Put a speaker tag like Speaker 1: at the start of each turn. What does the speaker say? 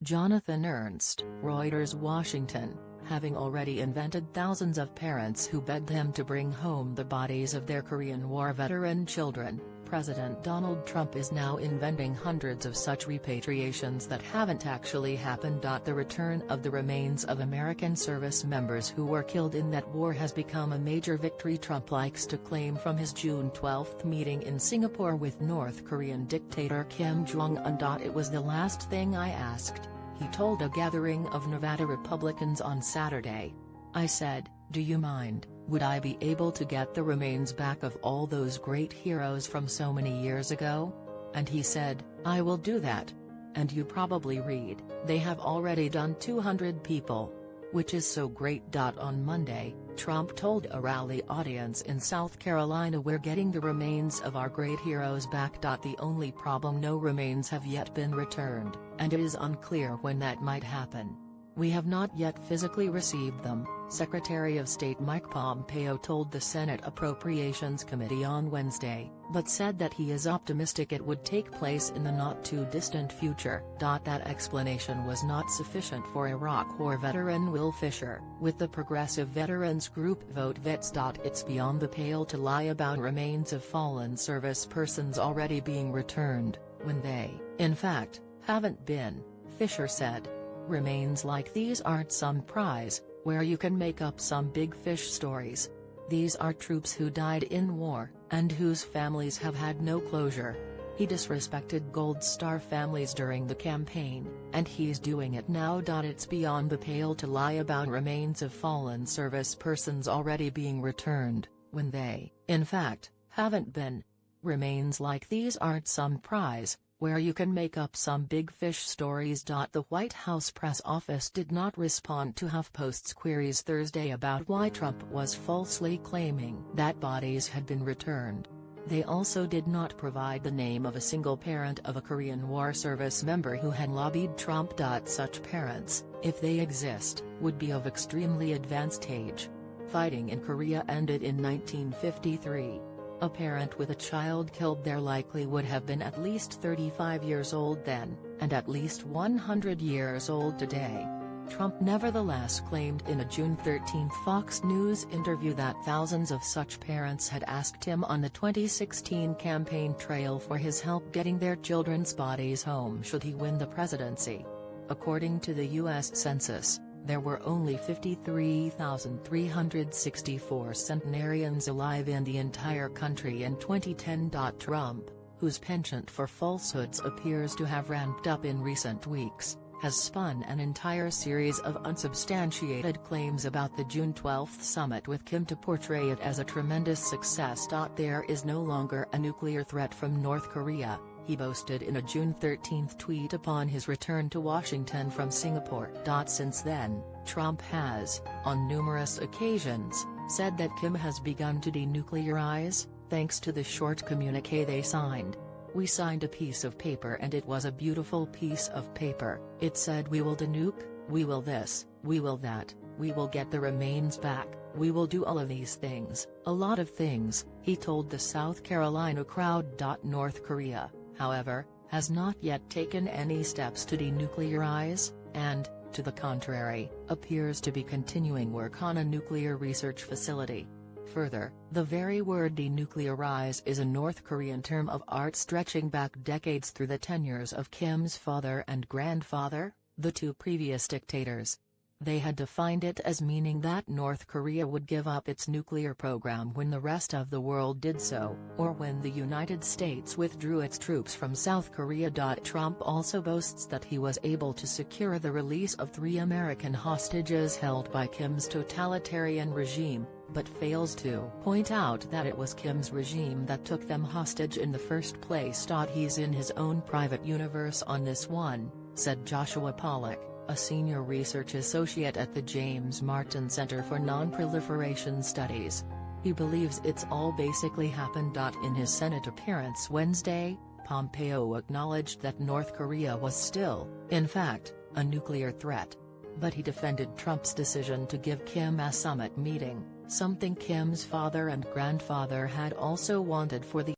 Speaker 1: Jonathan Ernst, Reuters, Washington. Having already invented thousands of parents who begged him to bring home the bodies of their Korean War veteran children, President Donald Trump is now inventing hundreds of such repatriations that haven't actually happened. The return of the remains of American service members who were killed in that war has become a major victory Trump likes to claim from his June 12 meeting in Singapore with North Korean dictator Kim Jong-un. It was the last thing I asked, he told a gathering of Nevada Republicans on Saturday. I said, do you mind, would I be able to get the remains back of all those great heroes from so many years ago? And he said, I will do that. And you probably read, they have already done 200 people. Which is so great. On Monday, Trump told a rally audience in South Carolina, we're getting the remains of our great heroes back. The only problem, no remains have yet been returned, and it is unclear when that might happen. We have not yet physically received them, Secretary of State Mike Pompeo told the Senate Appropriations Committee on Wednesday, but said that he is optimistic it would take place in the not-too-distant future. That explanation was not sufficient for Iraq War veteran Will Fisher, with the progressive veterans group Vote Vets. It's beyond the pale to lie about remains of fallen service persons already being returned, when they, in fact, haven't been, Fisher said. Remains like these aren't some prize, where you can make up some big fish stories. These are troops who died in war, and whose families have had no closure. He disrespected Gold Star families during the campaign, and he's doing it now. It's beyond the pale to lie about remains of fallen service persons already being returned, when they, in fact, haven't been. Remains like these aren't some prize, where you can make up some big fish stories. The White House press office did not respond to HuffPost's queries Thursday about why Trump was falsely claiming that bodies had been returned. They also did not provide the name of a single parent of a Korean War service member who had lobbied Trump. Such parents, if they exist, would be of extremely advanced age. Fighting in Korea ended in 1953. A parent with a child killed there likely would have been at least 35 years old then, and at least 100 years old today. Trump nevertheless claimed in a June 13 Fox News interview that thousands of such parents had asked him on the 2016 campaign trail for his help getting their children's bodies home should he win the presidency. According to the U.S. Census, there were only 53,364 centenarians alive in the entire country in 2010. Trump, whose penchant for falsehoods appears to have ramped up in recent weeks, has spun an entire series of unsubstantiated claims about the June 12 summit with Kim to portray it as a tremendous success. There is no longer a nuclear threat from North Korea, he boasted in a June 13 tweet upon his return to Washington from Singapore. Since then, Trump has, on numerous occasions, said that Kim has begun to denuclearize, thanks to the short communique they signed. We signed a piece of paper and it was a beautiful piece of paper. It said we will denuke, we will this, we will that, we will get the remains back, we will do all of these things, a lot of things, he told the South Carolina crowd. North Korea, however, has not yet taken any steps to denuclearize, and, to the contrary, appears to be continuing work on a nuclear research facility. Further, the very word denuclearize is a North Korean term of art stretching back decades through the tenures of Kim's father and grandfather, the two previous dictators. They had defined it as meaning that North Korea would give up its nuclear program when the rest of the world did so, or when the United States withdrew its troops from South Korea. Trump also boasts that he was able to secure the release of 3 American hostages held by Kim's totalitarian regime, but fails to point out that it was Kim's regime that took them hostage in the first place. He's in his own private universe on this one, said Joshua Pollack, a senior research associate at the James Martin Center for Non-Proliferation Studies. He believes it's all basically happened. In his Senate appearance Wednesday, Pompeo acknowledged that North Korea was still, in fact, a nuclear threat. But he defended Trump's decision to give Kim a summit meeting, something Kim's father and grandfather had also wanted for the